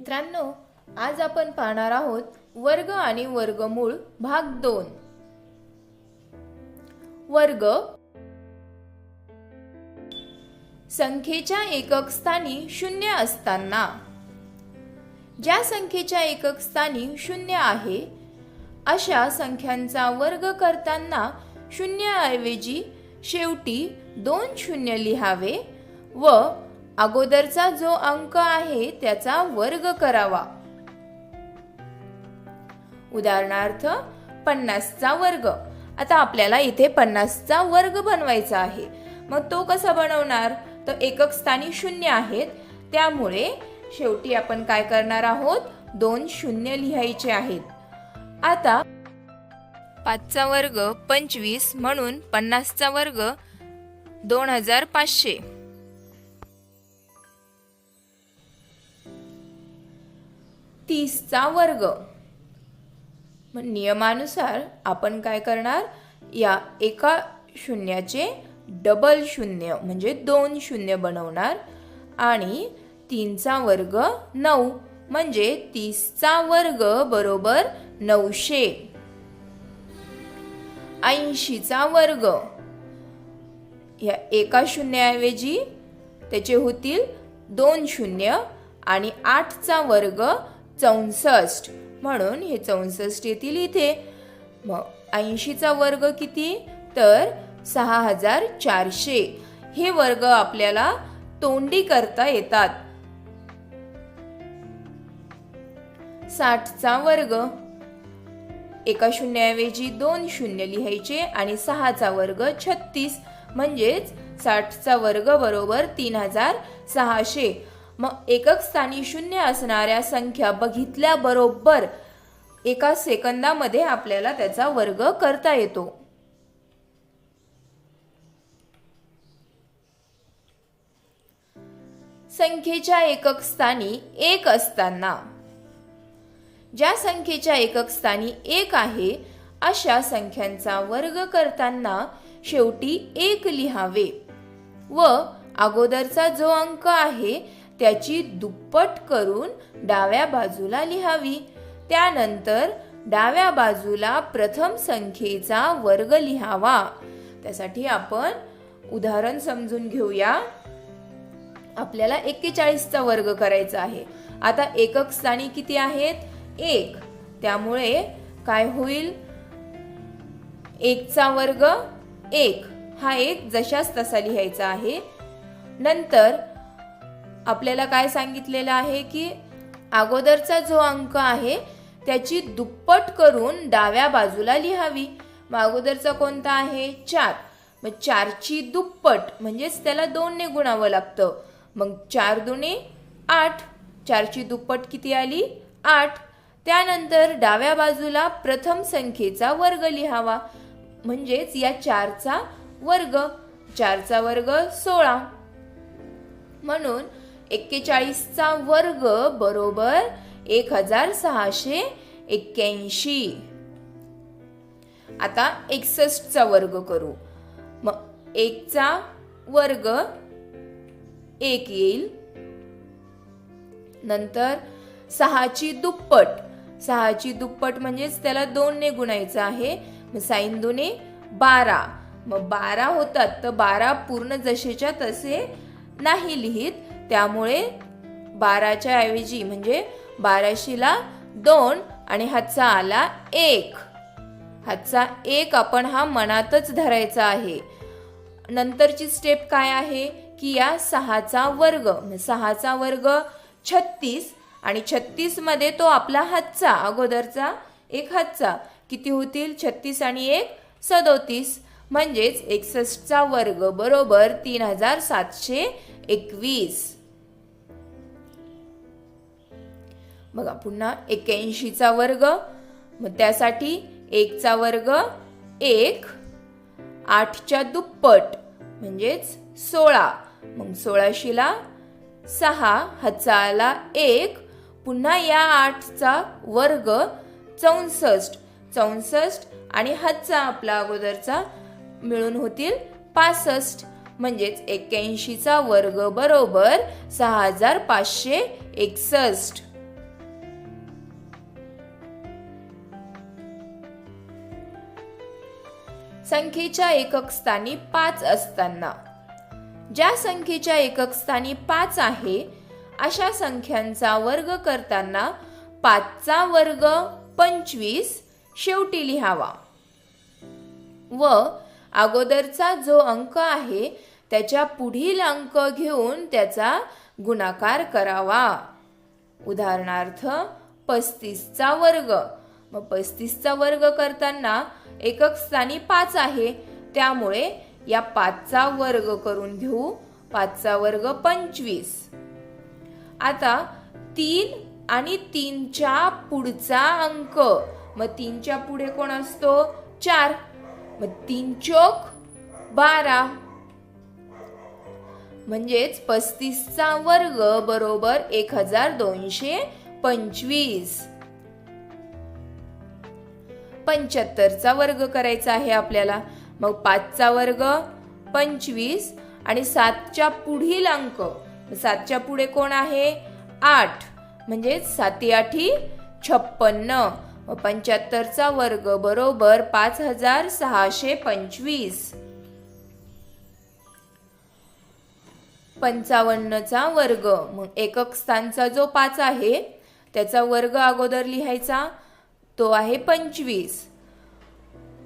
मित्रांनो, आज आपण पाहणार आहोत वर्ग आणि वर्गमूळ भाग 2। वर्ग संख्येच्या एकक स्थानी शून्य असताना। ज्या संख्येच्या एकक स्थानी शून्य आहे अशा संख्यांचा वर्ग करताना शून्य ऐवजी शेवटी 2 शून्य लिहावे व अगोदरचा जो अंक आहे त्याचा वर्ग करावा। उदाहरणार्थ 50 चा वर्ग। आता आपल्याला इथे 50 चा वर्ग बनवायचा आहे। मग तो कसा बनवणार? तर एकक स्थानी शून्य आहेत, त्यामुळे शेवटी आपण काय करणार आहोत? 2 शून्य लिहायचे आहेत। आता 5 चा वर्ग 25 म्हणून 50 चा वर्ग 2500। 30 चा वर्ग। मग नियमानुसार आपण काय करणार? या एका शून्याचे डबल शून्य म्हणजे 2 शून्य बनवणार आणि 3 चा वर्ग 9 म्हणजे 30 चा वर्ग बरोबर 900। 80 चा वर्ग। या एका शून्याऐवजी त्याचे होतील 2 शून्य आणि 8 चा वर्ग 64 म्हणून हे 64 येतील इथे। मग 80 चा वर्ग किती? तर 6400। हे वर्ग आपल्याला तोंडी करता येतात। 60 चा वर्ग। एका शून्याऐवजी 2 शून्य लिहायचे आणि 6 चा वर्ग 36 म्हणजेच 60 चा वर्ग बरोबर 3600। मग एकक स्थानी शून्य असणाऱ्या संख्या बघितल्याबरोबर एका सेकंदामध्ये आपल्याला त्याचा वर्ग करता येतो। संख्येच्या एकक स्थानी 1 असताना। ज्या संख्येच्या एकक स्थानी 1 आहे अशा संख्यांचा वर्ग करताना शेवटी 1 लिहावे व अगोदरचा जो अंक आहे त्याची दुप्पट करून डाव्या बाजूला लिहावी। त्यानंतर डाव्या बाजूला प्रथम संख्येचा वर्ग लिहावा। त्यासाठी आपण उदाहरण समजून घेऊया। आपल्याला 41 चा वर्ग करायचा आहे। आता एकक स्थानी किती आहेत? 1, त्यामुळे काय होईल? 1 चा वर्ग 1 हा 1 जशाच तसा लिहायचा आहे। नंतर आपल्याला काय सांगितलेलं आहे की अगोदरचा जो अंक आहे त्याची दुप्पट करून डाव्या बाजूला लिहावी। मग अगोदरचा कोणता आहे? 4। मग 4 ची दुप्पट म्हणजेच त्याला 2 ने गुणावं लागतं। मग 4 दुणे 8। 4 ची दुप्पट किती आली? 8। त्यानंतर डाव्या बाजूला प्रथम संख्येचा वर्ग लिहावा म्हणजेच या 4 चा वर्ग। 4 चा वर्ग 16 म्हणून 41 चा वर्ग बरोबर 1681। आता 61 चा वर्ग करू। मग 1 चा वर्ग 1 येईल। नंतर 6 ची दुप्पट। 6 ची दुप्पट म्हणजेच त्याला 2 ने गुणायचं आहे। मग 6 दुणे 12। मग 12 होतात तर 12 पूर्ण जसेच्या तसे नाही लिहित, त्यामुळे 12च्या ऐवजी म्हणजे 1200ला 2 आणि हातचा आला 1। हातचा 1 आपण हा मनातच धरायचा आहे। नंतरची स्टेप काय आहे की या 6 चा वर्ग। 6 चा वर्ग 36 आणि 36 मध्ये तो आपला हातचा अगोदरचा एक हातचा किती होतील? 36 आणि 1 37 म्हणजेच 61 चा वर्ग बरोबर 3721। बघा पुन्हा 81 चा वर्ग। मग त्यासाठी 1 चा वर्ग 1, 8 च्या दुप्पट म्हणजेच 16। मग 16शीला 6 हातचा आला 1। पुन्हा या 8 चा वर्ग 64। 64 आणि हातचा आपला अगोदरचा मिळून होतील 65 म्हणजेच 81 चा वर्ग बरोबर 6561। संख्येच्या एकक स्थानी 5 असताना ज्या संख्येच्या एकक स्थानी 5 आहे अशा संख्यांचा वर्ग करताना 5चा वर्ग 25 शेवटी लिहावा व अगोदरचा जो अंक आहे त्याच्या पुढील अंक घेऊन त्याचा गुणाकार करावा. उदाहरणार्थ 35चा वर्ग. मग 35चा वर्ग करताना एकक स्थानी 5 आहे त्यामुळे या 5चा वर्ग करून घेऊ. 5चा वर्ग 25. आता 3 आणि 3च्या पुढचा अंक. मग 3च्या पुढे कोण असतो? 4. मग 3 चौक 12 म्हणजेच 35चा वर्ग बरोबर 1225. 75चा वर्ग करायचा आहे आपल्याला. मग 5चा वर्ग 25 आणि 7च्या पुढील अंक. 7च्या पुढे कोण आहे? 8 म्हणजे 7 8 56. 75चा वर्ग बरोबर 5625. 55चा वर्ग. मग एकक स्थानचा जो 5 आहे त्याचा वर्ग अगोदर लिहायचा, तो आहे 25.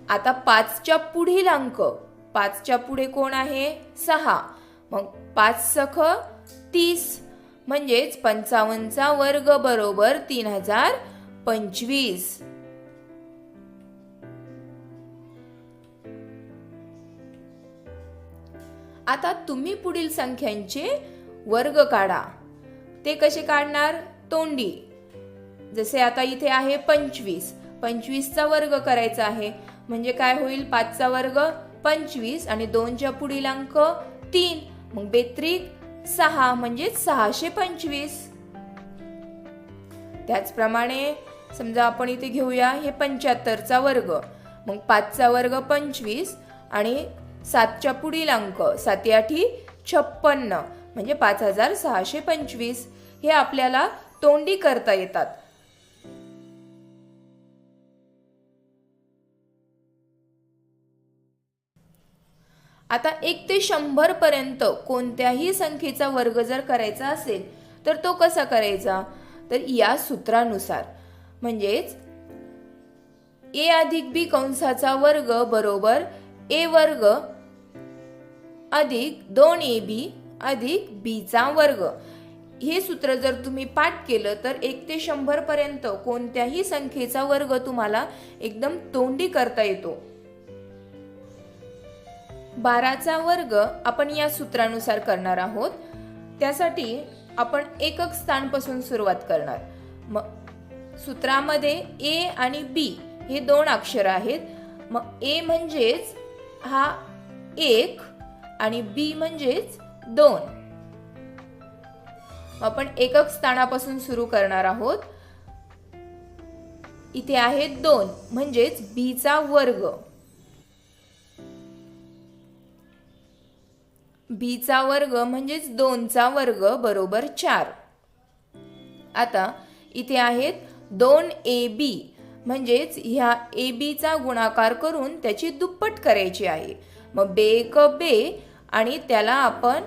आता 5च्या पुढील अंक. 5च्या पुढे कोण आहे? 6. मग 5 सख 30 म्हणजेच 55चा वर्ग बरोबर 3025. आता तुम्ही पुढील संख्यांचे वर्ग काढा. ते कसे काढणार? तोंडी. जसे आता इथे आहे 25. 25चा वर्ग करायचा आहे म्हणजे काय होईल? 5चा वर्ग 25 आणि 2च्या पुढील अंक 3. मग बेत्रिक 6 म्हणजे 625. त्याचप्रमाणे समजा आपण इथे घेऊया हे 75चा वर्ग. मग 5चा वर्ग 25 आणि 7च्या पुढील अंक 7 8 56 म्हणजे 5625. हे आपल्याला तोंडी करता येतात. आता 1 ते 100 पर्यंत कोणत्याही संख्येचा वर्ग जर करायचा असेल तर तो कसा करायचा? तर या सूत्रानुसार म्हणजेच a अधिक b कंसाचा वर्ग बरोबर a वर्ग अधिक 2ab अधिक b चा वर्ग. हे सूत्र जर तुम्ही पाठ केलं तर 1 ते 100 पर्यंत कोणत्याही संख्येचा वर्ग तुम्हाला एकदम तोंडी करता येतो. 12चा वर्ग आपण या सूत्रानुसार करणार आहोत. त्यासाठी आपण एकक स्थानपासून सुरुवात करणार. मग सूत्रामध्ये a आणि b हे 2 अक्षर आहेत. मग a म्हणजेच हा 1 आणि b म्हणजेच 2. आपण एकक स्थानापासून सुरू करणार आहोत. इथे आहे 2 म्हणजेच b चा वर्ग. b चा वर्ग म्हणजेच 2 चा वर्ग बरोबर 4. आता इथे आहेत 2ab म्हणजेच ह्या ab चा गुणाकार करून त्याची दुप्पट करायची आहे. मग b1 b आणि त्याला आपण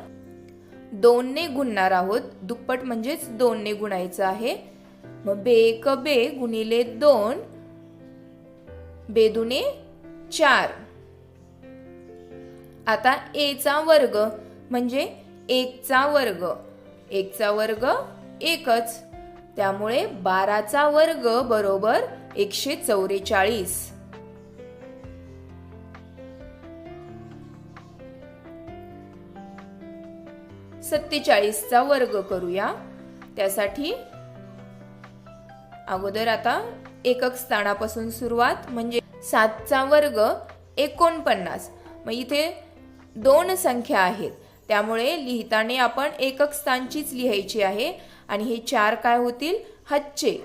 2 ने गुणणार आहोत. दुप्पट म्हणजेच 2 ने गुणायचं आहे. मग b1 b गुणिले 2 b2 4. आता a चा वर्ग म्हणजे 1 चा वर्ग. 1 चा वर्ग 1च. त्यामुळे 12चा वर्ग बरोबर 144. 47चा वर्ग करूया. त्यासाठी अगोदर आता एकक स्थानापासून सुरुवात म्हणजे 7चा वर्ग 49. मग इथे 2 संख्या आहेत त्यामुळे लिहिताना आपण एकक स्थानचीच लिहायची आहे आणि हे 4 काय होतील? हातचे.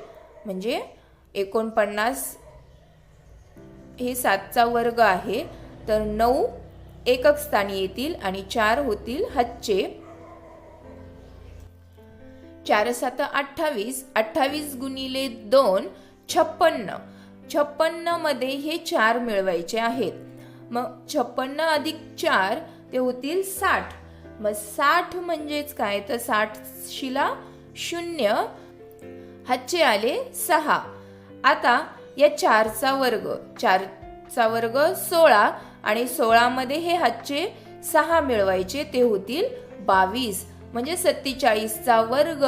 म्हणजे 49 हे 7चा वर्ग आहे तर 9 एकक स्थानी येतील आणि 4 होतील हातचे. 4 7 28. 28 गुणिले 2 56. 56 मध्ये हे 4 मिळवायचे आहेत. मग 56 अधिक 4 ते होतील 60. मग 60 म्हणजेच काय, तर 60 शिला 0, हातचे आले 6. आता या 4चा वर्ग, 4चा वर्ग 16 आणि 16 मध्ये हे हातचे 6 मिळवायचे, ते होतील 22. म्हणजे 47चा वर्ग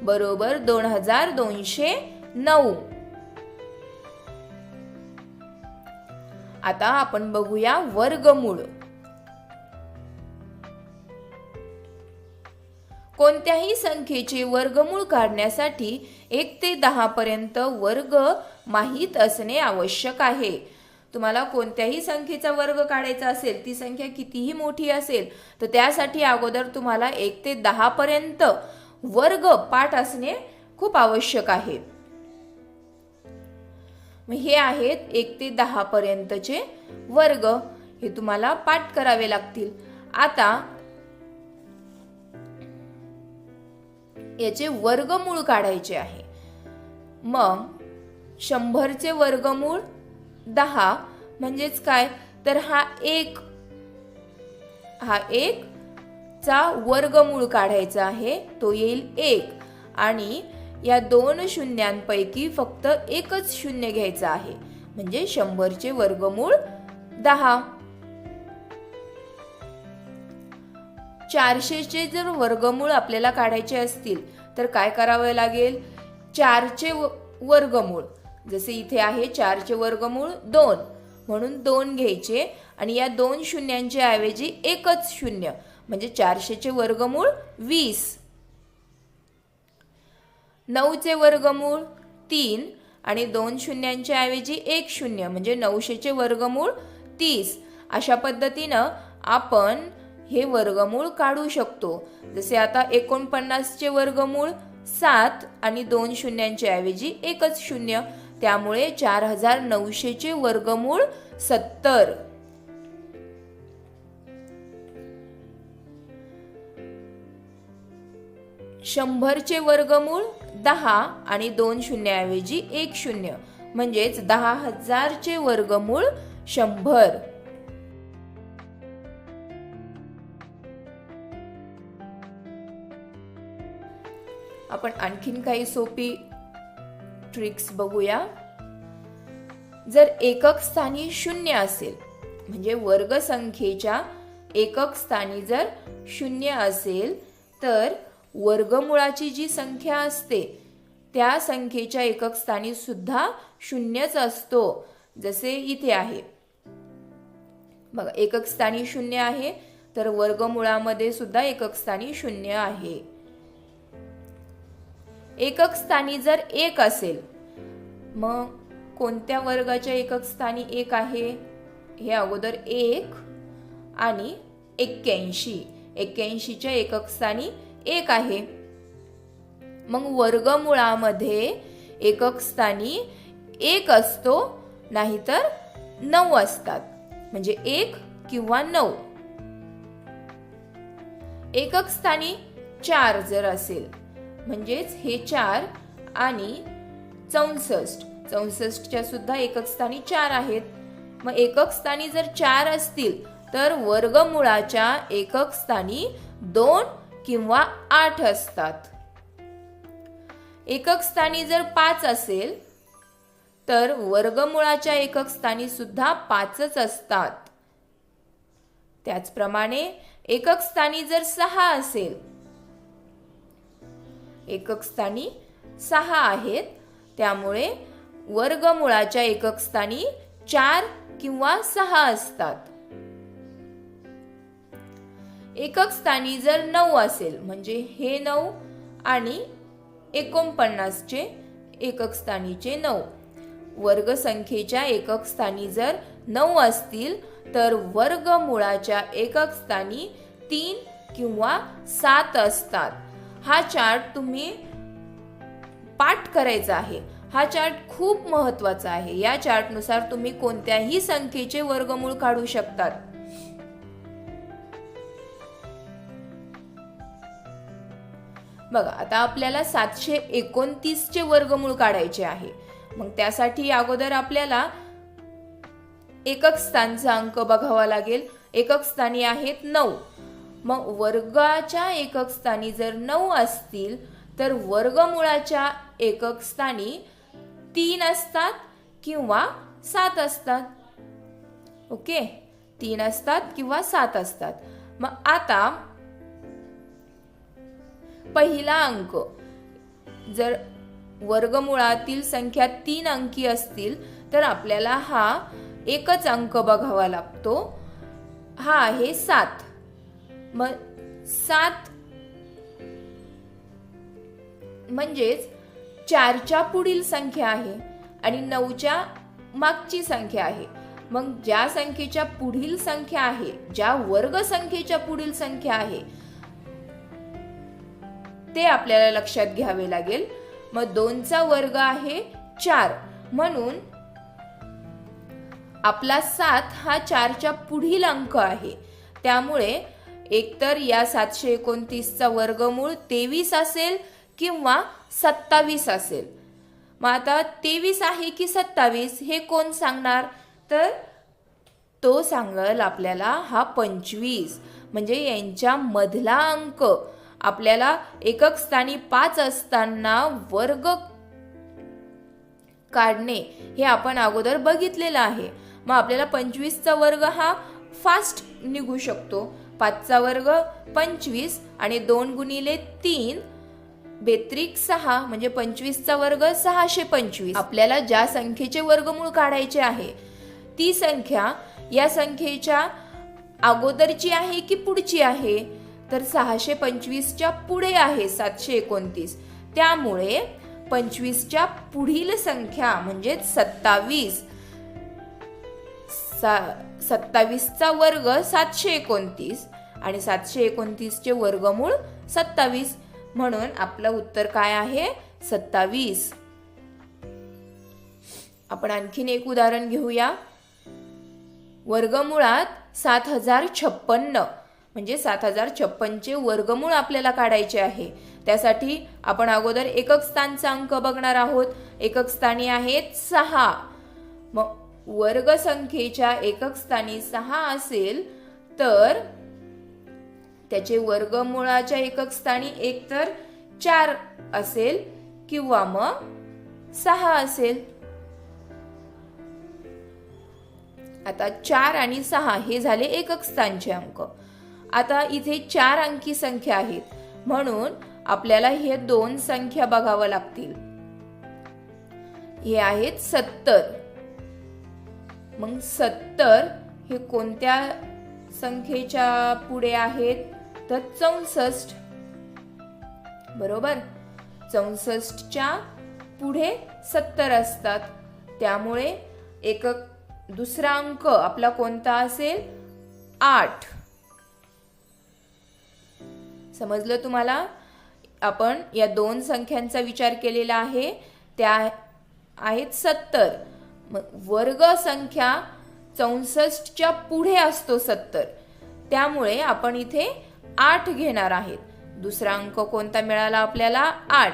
बरोबर 2209. आता आपण बघूया वर्गमूळ. कोणत्याही संख्येचे वर्गमूळ काढण्यासाठी 1 ते 10 पर्यंत वर्ग माहीत असणे आवश्यक आहे. तुम्हाला कोणत्याही संख्येचा वर्ग काढायचा असेल, ती संख्या कितीही मोठी असेल, तर त्यासाठी अगोदर तुम्हाला 1 ते 10 पर्यंत वर्ग पाठ असणे खूप आवश्यक आहे. हे आहेत 1 ते 10 पर्यंतचे वर्ग, हे तुम्हाला पाठ करावे लागतील. आता याचे वर्गमूळ काढायचे आहे. मग 100चे वर्गमूळ 10 म्हणजेच काय, तर हा 1 चा वर्गमूळ काढायचा आहे, तो येईल 1. आणि या 2 शून्यांपैकी फक्त एकच शून्य घ्यायचा आहे, म्हणजे 100चे वर्गमूळ 10. 400चे जर वर्गमूळ आपल्याला काढायचे असतील तर काय करावं लागेल, 4चे वर्गमूळ, जसे इथे आहे 4चे वर्गमूळ 2, म्हणून 2 घ्यायचे आणि या 2 शून्यांच्या ऐवजी एकच शून्य, म्हणजे 400चे वर्गमूळ 20. 9चे वर्गमूळ 3 आणि 2 शून्यांच्या ऐवजी एक शून्य, म्हणजे 900चे वर्गमूळ 30. अशा पद्धतीनं आपण हे वर्गमूळ काढू शकतो. जसे आता 49चे वर्गमूळ 7 आणि 2 शून्यांच्या ऐवजी एकच शून्य, त्यामुळे 4900चे वर्गमूळ 70. शंभरचे वर्गमूळ 10 आणि 2 शून्याऐवजी एक शून्य, म्हणजेच 10,000चे वर्गमूळ 100. आपण आणखीन काही सोपी ट्रिक्स बघूया. जर एकक स्थानी 0 असेल, म्हणजे वर्ग संख्येच्या एकक स्थानी जर 0 असेल, तर वर्गमुळाची जी संख्या असते त्या संख्येच्या एकक स्थानी सुद्धा 0च असतो. जसे इथे आहे बघा, एकक स्थानी 0 आहे, तर वर्गमुळामध्ये सुद्धा एकक स्थानी 0 आहे. एकक स्थानी जर 1 असेल, मग कोणत्या वर्गाच्या एकक स्थानी 1 आहे, हे अगोदर 1 आणि 81. 81च्या एकक स्थानी 1 आहे. मग वर्गमुळामध्ये एकक स्थानी 1 असतो, नाहीतर 9 असतात, म्हणजे 1 किंवा 9. एकक स्थानी 4 जर असेल, म्हणजेच हे 4 आणि 64. 64च्या सुद्धा एकक स्थानी 4 आहेत. मग एकक स्थानी जर 4 असतील, तर वर्गमुळाच्या एकक स्थानी 2 किंवा 8 असतात. एकक स्थानी जर 5 असेल, तर वर्गमुळाच्या एकक स्थानी सुद्धा 5च असतात. त्याचप्रमाणे एकक स्थानी जर 6 असेल, एकक स्थानी 6 आहेत, त्यामुळे वर्गमुळाच्या एकक स्थानी 4 किंवा 6 असतात. एकक स्थानी जर 9 असेल, म्हणजे हे 9 आणि 49चे एकक स्थानीचे 9. वर्ग संख्येच्या एकक स्थानी जर 9 असतील, तर वर्गमुळाच्या एकक स्थानी 3 किंवा 7 असतात. हा चार्ट तुम्ही पाठ करायचा आहे. हा चार्ट खूप महत्त्वाचा आहे. या चार्टनुसार तुम्ही कोणत्याही संख्येचे वर्गमूळ काढू शकतात. बघा, आता आपल्याला 729चे वर्गमूळ काढायचे आहे. मग त्यासाठी अगोदर आपल्याला एकक स्थानचा अंक बघावा लागेल. एकक स्थानी आहेत 9. मग वर्गाच्या एकक स्थानी जर 9 असतील तर वर्गमुळाच्या एकक स्थानी 3 असतात किंवा 7 असतात. ओके, 3 असतात किंवा 7 असतात. मग आता पहिला अंक, जर वर्गमुळातील संख्या 3 अंकी असतील तर आपल्याला हा एकच अंक बघावा लागतो. हा आहे 7. मग 7 म्हणजेच 4च्या पुढील संख्या आहे आणि 9च्या मागची संख्या आहे. मग ज्या संख्येच्या पुढील संख्या आहे, ज्या वर्ग संख्येच्या पुढील संख्या आहे ते आपल्याला लक्षात घ्यावे लागेल. मग 2चा वर्ग आहे 4, म्हणून आपला 7 हा 4च्या पुढील अंक आहे. त्यामुळे एकतर या 729चा वर्गमूळ 23 असेल किंवा 27 असेल. मग आता 23 आहे की 27 हे कोण सांगणार? तर तो सांगेल आपल्याला हा 25. म्हणजे यांच्या मधला अंक आपल्याला एकक स्थानी 5 असताना वर्ग काढणे हे आपण अगोदर बघितलेलं आहे. मग आपल्याला 25चा वर्ग हा फास्ट निघू शकतो. 5चा वर्ग 25 आणि 2 गुणिले 3 बेत्रिक 6 म्हणजे 25चा वर्ग 625. आपल्याला ज्या संख्येचे वर्गमूळ काढायचे आहे ती संख्या या संख्येच्या अगोदरची आहे की पुढची आहे? तर 625च्या पुढे आहे 729. त्यामुळे 25च्या पुढील संख्या म्हणजे 27. 27चा वर्ग 729 आणि 729चे वर्गमूळ 27. म्हणून आपलं उत्तर काय आहे? 27. आपण आणखीन एक उदाहरण घेऊया. वर्गमुळात 7056 म्हणजे 7056चे वर्गमूळ आपल्याला काढायचे आहे. त्यासाठी आपण अगोदर एकक स्थानचा अंक बघणार आहोत. एकक स्थानी आहेत 6. मग वर्ग संख्येच्या एकक स्थानी 6 असेल तर त्याचे वर्गमुळाच्या एकक स्थानी एकतर 4 असेल किंवा मग 6 असेल. आता 4 आणि 6 हे झाले एकक स्थानचे अंक. आता इथे 4 अंकी संख्या आहेत म्हणून आपल्याला हे 2 संख्या बघाव्या लागतील. हे आहेत 70. मग 70 हे कोणत्या संख्येच्या पुढे आहेत? तर 64. बरोबर, 64च्या पुढे 70 असतात. त्यामुळे एकक दुसरा अंक आपला कोणता असेल? 8. समजलं तुम्हाला? आपण या 2 संख्यांचा विचार केलेला आहे. त्या आहेत 70. वर्ग संख्या 64च्या पुढे असतो 70. त्यामुळे आपण इथे 8 घेणार आहेत. दुसरा अंक कोणता मिळाला आपल्याला? 8.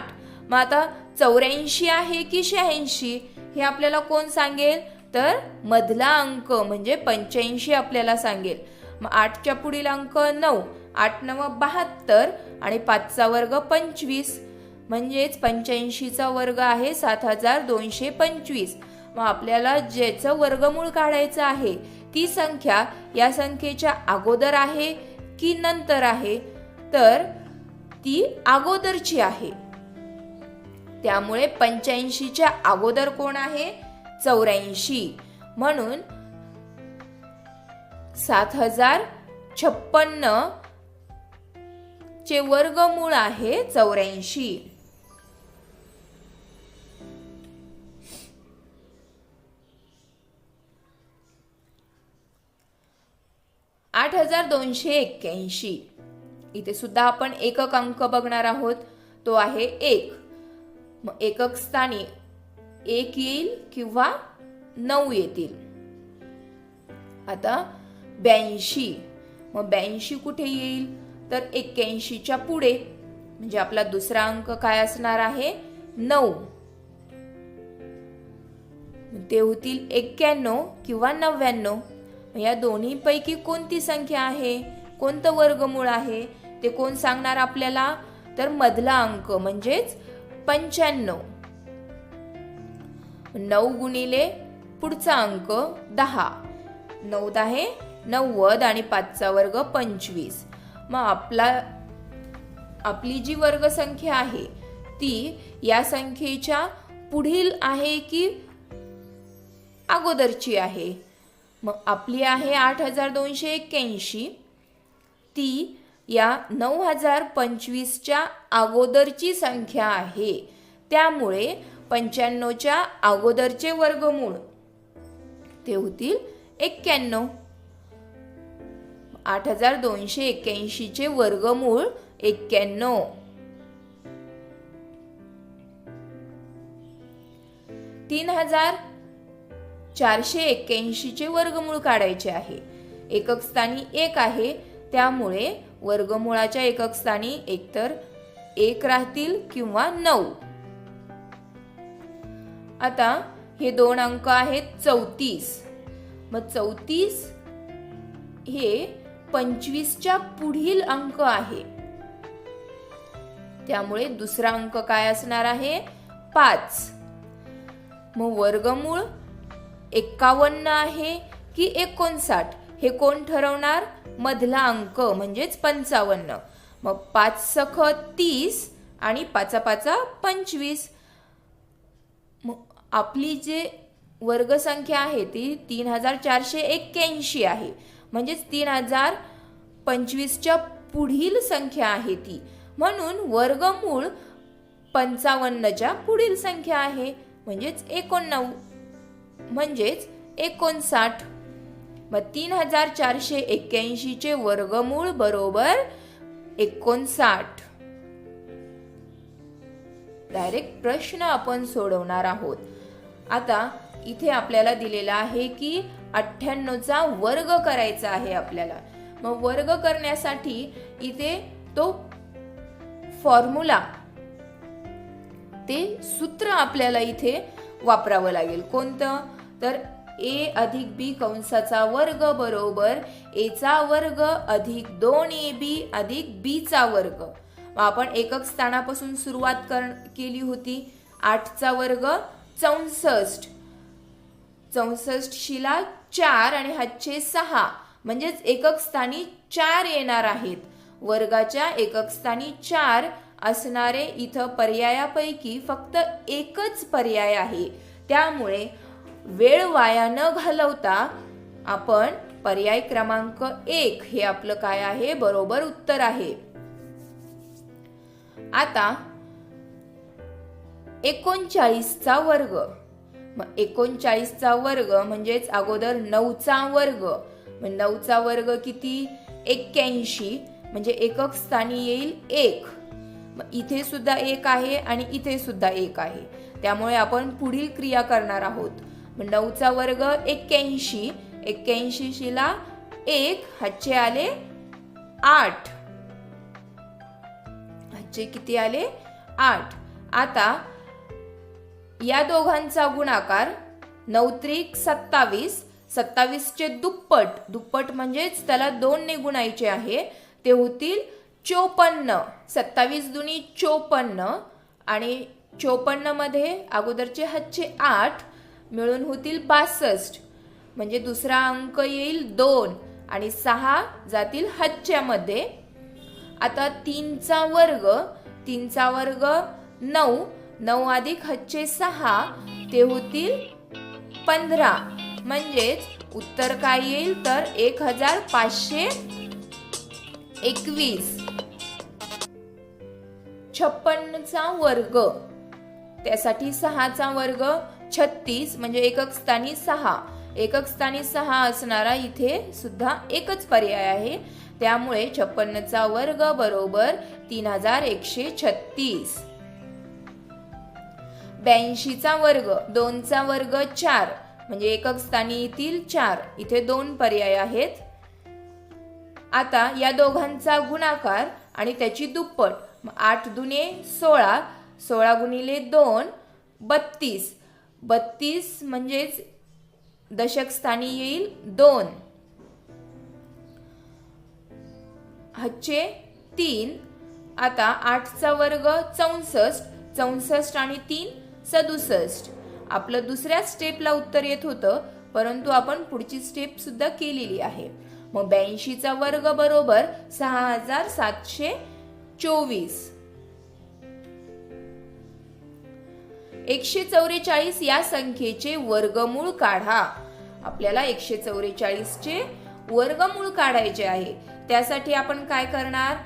मग आता 84 आहे की 86 हे आपल्याला कोण सांगेल? तर मधला अंक म्हणजे 85 आपल्याला सांगेल. मग 8च्या पुढील अंक 9. 8 9 72 आणि 5चा वर्ग 25 म्हणजेच 85चा वर्ग आहे 7225. मग आपल्याला ज्याचं वर्गमूळ काढायचं आहे ती संख्या या संख्येच्या अगोदर आहे की नंतर आहे? तर ती अगोदरची आहे. त्यामुळे 85च्या अगोदर कोण आहे? 84. म्हणून 7056 चे वर्गमूळ आहे 84. 8281. इथे सुद्धा आपण एकक अंक बघणार आहोत. तो आहे 1. मग एकक स्थानी 1 येईल किंवा 9 येतील. आता 82. मग 82 कुठे येईल? तर 81च्या पुढे म्हणजे आपला दुसरा अंक काय असणार आहे? 9. ते होतील 91 किंवा 99. या दोन्हीपैकी कोणती संख्या आहे, कोणतं वर्गमूळ आहे ते कोण सांगणार आपल्याला, तर मधला अंक म्हणजेच 95. 9 गुणिले पुढचा अंक 10. 9 10 90 आणि 5चा वर्ग 25. मग आपली जी वर्गसंख्या आहे ती या संख्येच्या पुढील आहे की अगोदरची आहे. मग आपली आहे 8281. ती या 9025च्या अगोदरची संख्या आहे. त्यामुळे 95च्या अगोदरचे वर्गमूळ ते होतील 91. 8281 चे वर्गमूळ 91. 3481 चे वर्गमूळ काढायचे आहे. एकक स्थानी 1 आहे, त्यामुळे वर्गमूळाच्या एकक स्थानी एकतर 1 राहतील किंवा 9. आता हे दोन अंक आहेत 34. मग 34 हे 25च्या पुढील अंक आहे, त्यामुळे दुसरा अंक काय असणार आहे, 5. मग वर्गमूळ 51 आहे की 59 हे कोण ठरवणार, मधला अंक म्हणजेच 55. मग 5 सख 30 आणि 5 5 25. मग आपली जे वर्गसंख्या आहे ती 3481 आहे, म्हणजेच 3025च्या पुढील संख्या आहे ती. म्हणून वर्गमूळ 55च्या पुढील संख्या आहे, म्हणजेच 59 म्हणजेच 59. मग 3481 चे वर्गमूळ बरोबर 59. डायरेक्ट प्रश्न आपण सोडवणार आहोत. आता इथे आपल्याला दिलेला आहे की 98चा वर्ग करायचा आहे आपल्याला. मग वर्ग करण्यासाठी इथे तो फॉर्म्युला, ते सूत्र आपल्याला इथे वापरावं लागेल. कोणतं, तर a अधिक b कंसाचा वर्ग बरोबर a चा वर्ग अधिक 2ab अधिक b चा वर्ग. आपण एकक स्थानापासून सुरुवात केली होती. 8चा वर्ग 64. 64 शिला 4 आणि हातचे 6, म्हणजेच एकक स्थानी 4 येणार आहेत. वर्गाच्या एकक स्थानी 4 असणारे इथं पर्यायापैकी फक्त एकच पर्याय आहे. त्यामुळे वेळ वाया न घालवता आपण पर्याय क्रमांक 1 हे आपलं काय आहे, बरोबर उत्तर आहे. आता 39चा वर्ग. मग 39चा वर्ग म्हणजेच अगोदर 9चा वर्ग. मग 9चा वर्ग किती, 81, म्हणजे एकक स्थानी येईल 1. मग इथे सुद्धा 1 आहे आणि इथे सुद्धा 1 आहे, त्यामुळे आपण पुढील क्रिया करणार आहोत. मग 9चा वर्ग 81, 81 शिला 1, हातचे आले 8, हातचे किती आले 8. आता या दोघांचा गुणाकार 9 त्रिक 27, 27 चे दुप्पट, दुप्पट म्हणजेच त्याला 2 ने गुणायचे आहे, ते होतील 54. 27 दुनी 54 आणि 54 मध्ये अगोदरचे हातचे 8 मिळून होतील 62, म्हणजे दुसरा अंक येईल 2 आणि 6 जातील हातच्या मध्ये. आता 3चा वर्ग, 3चा वर्ग 9, 9 अधिक हातचे 6 ते होतील 15, म्हणजेच उत्तर काय येईल तर 1521. 56चा वर्ग, त्यासाठी 6चा वर्ग 36, म्हणजे एकक स्थानी 6. एकक स्थानी 6 असणारा इथे सुद्धा एकच पर्याय आहे, त्यामुळे 56चा वर्ग बरोबर 3136. 82चा वर्ग, 2चा वर्ग 4, म्हणजे एकक स्थानी येतील 4. इथे 2 पर्याय आहेत. आता या दोघांचा गुणाकार आणि त्याची दुप्पट. 8 दुने 16, 16 गुणिले 2 32, 32 म्हणजेच दशक स्थानी येईल 2, हाचे 3. आता 8चा वर्ग 64, 64 आणि 3 67. आपलं दुसऱ्या स्टेपला उत्तर येत होतं, परंतु आपण पुढची स्टेप सुद्धा केलेली आहे. मग 82चा वर्ग बरोबर 6724. 144 या संख्येचे वर्गमूळ काढा. आपल्याला 144 चे वर्गमूळ काढायचे आहे. त्यासाठी आपण काय करणार,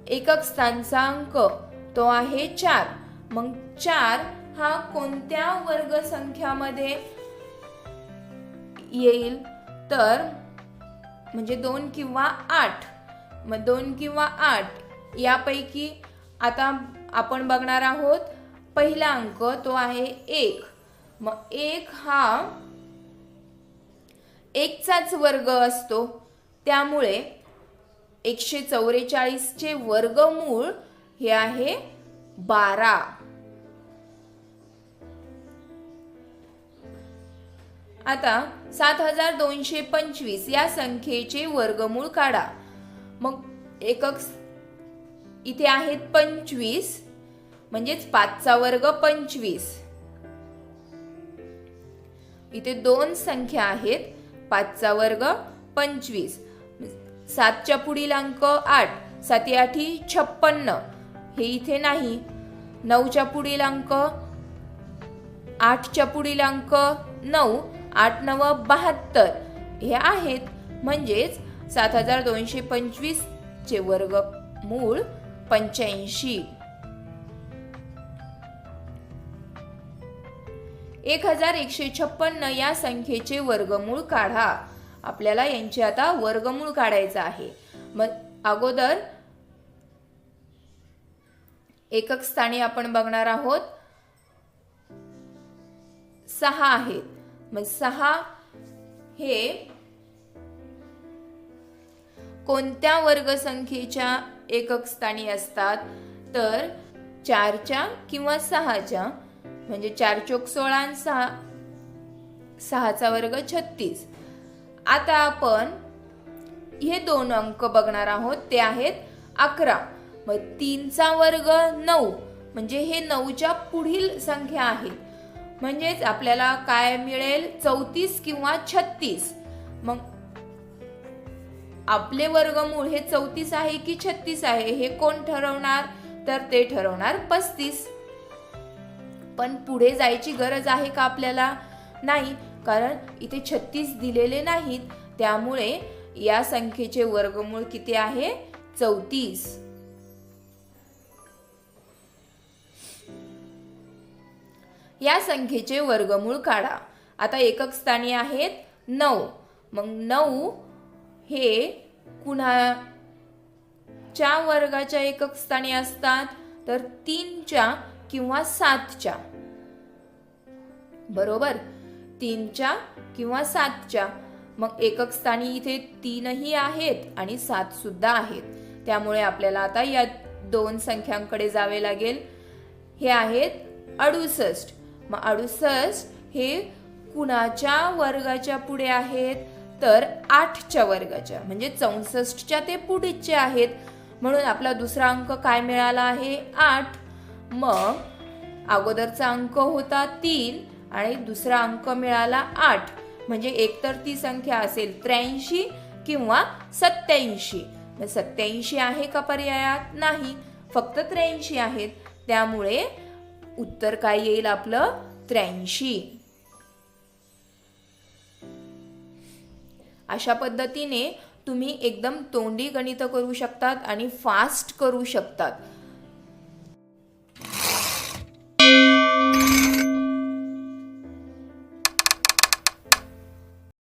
एकक स्थानचा अंक तो आहे 4. मग 4 हा कोणत्या वर्ग संख्यामध्ये येईल, तर म्हणजे 2 किंवा 8. मग 2 किंवा 8 यापैकी आता आपण बघणार आहोत. पहिला अंक तो आहे 1. मग 1 हा 1चाच वर्ग असतो, त्यामुळे 144 चे वर्गमूळ हे आहे 12. आता 7225 या संख्येचे वर्गमूळ काढा. मग एकक इथे आहेत 25, म्हणजेच 5चा वर्ग 25. इथे 2 संख्या आहेत, 5चा वर्ग 25. 7च्या पुढील अंक 8, 7 8 56, हे इथे नाही. 9च्या पुढील अंक, 8च्या पुढील अंक 9, 8 9 72 हे आहेत. म्हणजेच 7225 चे वर्गमूळ 85. 1156 या संख्येचे वर्गमूळ काढा. आपल्याला यांचे आता वर्गमूळ काढायचं आहे. मग अगोदर एकक स्थानी आपण बघणार आहोत 6 आहेत. मग 6 हे कोणत्या वर्ग संख्येच्या एकक स्थानी असतात, तर 4च्या किंवा 6च्या. म्हणजे 4 चोक 16 आणि 6चा वर्ग 36. आता आपण हे 2 अंक बघणार आहोत, ते आहेत 11. मग 3चा वर्ग 9, म्हणजे हे 9च्या पुढील संख्या आहेत. म्हणजेच आपल्याला काय मिळेल, 34 किंवा 36. मग आपले वर्गमूळ हे 34 आहे की 36 आहे हे कोण ठरवणार, तर ते ठरवणार 35. पण पुढे जायची गरज आहे का आपल्याला, नाही, कारण इथे 36 दिलेले नाहीत. त्यामुळे या संख्येचे वर्गमूळ किती आहे, 34. या संख्येचे वर्गमूळ काढा. आता एकक स्थानी आहेत 9. मग 9 हे कुणाच्या वर्गाच्या एकक स्थानी असतात, तर 3च्या किंवा 7च्या. बरोबर, 3च्या किंवा 7च्या. मग एकक स्थानी इथे 3ही आहेत आणि 7 सुद्धा आहेत. त्यामुळे आपल्याला आता या 2 संख्यांकडे जावे लागेल. हे आहेत 68. मग 68 हे कुणाच्या वर्गाच्या पुढे आहेत, तर 8च्या वर्गाच्या, म्हणजे 64च्या ते पुढेचे आहेत. म्हणून आपला दुसरा अंक काय मिळाला आहे, 8. मग अगोदरचा अंक होता 3 आणि दुसरा अंक मिळाला 8. म्हणजे एकतर ती संख्या असेल 83 किंवा 87. 87 आहे का पर्यायात, नाही, फक्त 83 आहेत. त्यामुळे उत्तर काय येईल आपलं, 83. अशा पद्धतीने तुम्ही एकदम तोंडी गणित करू शकतात आणि फास्ट करू शकतात.